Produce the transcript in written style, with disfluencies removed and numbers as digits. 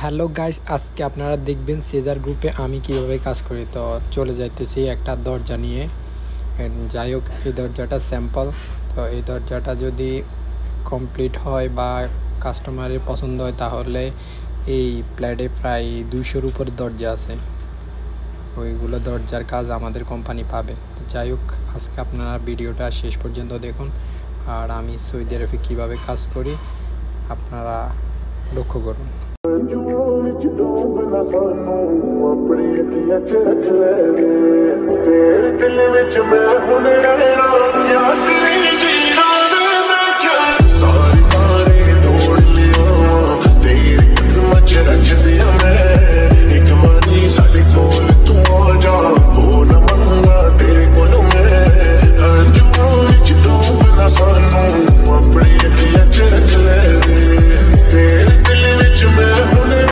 Hello guys, আজকে আপনারা দেখবেন সেজার গ্রুপে আমি কিভাবে কাজ করি। তো চলে যাইতেছি একটা দরজা নিয়ে। যাই হোক, এই দরজাটা স্যাম্পল। তো এই দরজাটা যদি কমপ্লিট হয় বা কাস্টমারের পছন্দ হয় তাহলে এই প্ল্যাটে প্রায় 200-র উপর দরজা আছে। ওইগুলো দরজার কাজ আমাদের কোম্পানি পাবে। তো যাই হোক, আজকে আপনারা ভিডিওটা শেষ পর্যন্ত দেখুন। আর আমি সৌদি আরবে কীভাবে কাজ করি আপনারা লক্ষ্য করুন। अपनी अखियां च रख ले तेरे दिल विच मैं हुण रहना याद